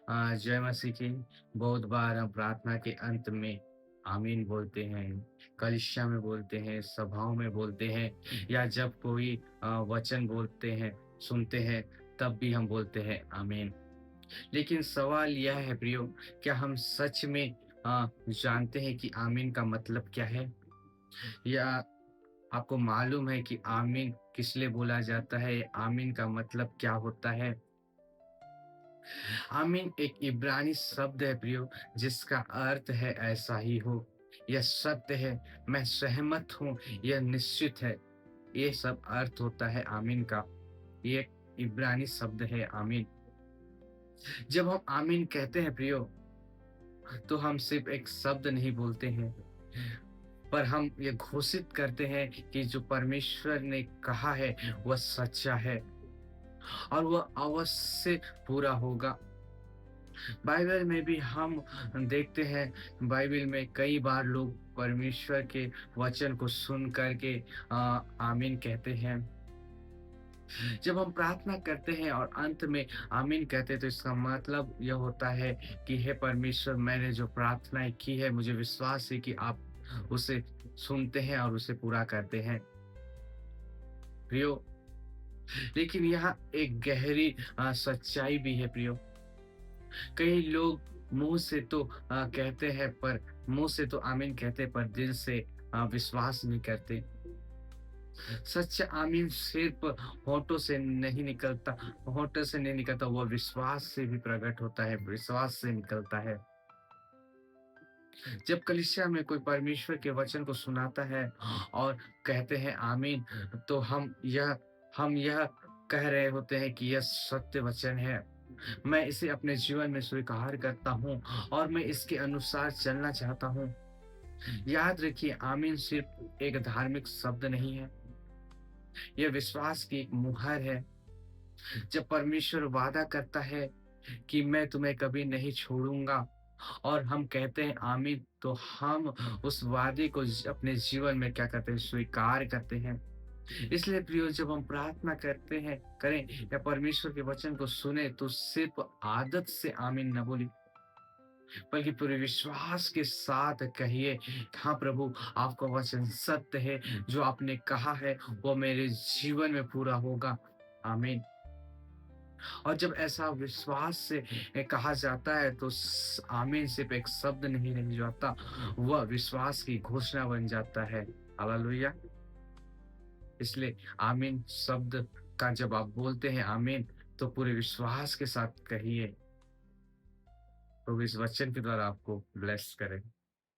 जय मसीह की। बहुत बार हम प्रार्थना के अंत में आमीन बोलते हैं, कलीसिया में बोलते हैं, सभाओं में बोलते हैं या जब कोई वचन बोलते हैं, सुनते हैं, तब भी हम बोलते हैं आमीन। लेकिन सवाल यह है प्रियो, क्या हम सच में जानते हैं कि आमीन का मतलब क्या है? या आपको मालूम है कि आमीन किस लिए बोला जाता है? आमीन का मतलब क्या होता है? आमीन एक इब्रानी शब्द है प्रियो, जिसका अर्थ है ऐसा ही हो। यह सत्य है, मैं सहमत हूँ, यह निश्चित है। ये सब अर्थ होता है आमीन का। ये एक इब्रानी शब्द है आमीन। जब हम आमीन कहते हैं प्रियो, तो हम सिर्फ एक शब्द नहीं बोलते हैं, पर हम ये घोषित करते हैं कि जो परमेश्वर ने कहा है वह सच्चा है और वह अवश्य पूरा होगा। बाइबल में भी हम देखते हैं, बाइबल में कई बार लोग परमेश्वर के वचन को सुन करके आमीन कहते हैं। जब हम प्रार्थना करते हैं और अंत में आमीन कहते हैं, तो इसका मतलब यह होता है कि हे परमेश्वर, मैंने जो प्रार्थनाएं की है, मुझे विश्वास है कि आप उसे सुनते हैं और उसे पूरा करते हैं प्रियो। लेकिन यहाँ एक गहरी सच्चाई भी है प्रियो। कई लोग मुंह से तो कहते हैं, पर मुंह से तो आमीन कहते हैं, पर दिल से विश्वास नहीं करते। सच्चा आमीन सिर्फ होठों से नहीं निकलता, वह विश्वास से भी प्रकट होता है, विश्वास से निकलता है। जब कलीसिया में कोई परमेश्वर के वचन को सुनाता है और कहते हैं आमीन, तो हम यह कह रहे होते हैं कि यह सत्य वचन है। मैं इसे अपने जीवन में स्वीकार करता हूँ और मैं इसके अनुसार चलना चाहता हूँ। याद रखिए, आमीन सिर्फ एक धार्मिक शब्द नहीं है, यह विश्वास की एक मुहर है। जब परमेश्वर वादा करता है कि मैं तुम्हें कभी नहीं छोड़ूंगा और हम कहते हैं आमीन, तो हम उस वादे को अपने जीवन में क्या करते हैं? स्वीकार करते हैं। इसलिए प्रियो, जब हम प्रार्थना करते हैं, करें या परमेश्वर के वचन को सुने, तो सिर्फ आदत से आमीन न बोली, बल्कि पूरे विश्वास के साथ कहिए, हाँ प्रभु, आपका वचन सत्य है, जो आपने कहा है वो मेरे जीवन में पूरा होगा। आमीन। और जब ऐसा विश्वास से कहा जाता है, तो आमीन सिर्फ एक शब्द नहीं रह जाता, वह विश्वास की घोषणा बन जाता है। हालेलुया। इसलिए आमीन शब्द का जब आप बोलते हैं आमीन, तो पूरे विश्वास के साथ कहिए। तो इस वचन के द्वारा आपको ब्लेस करें।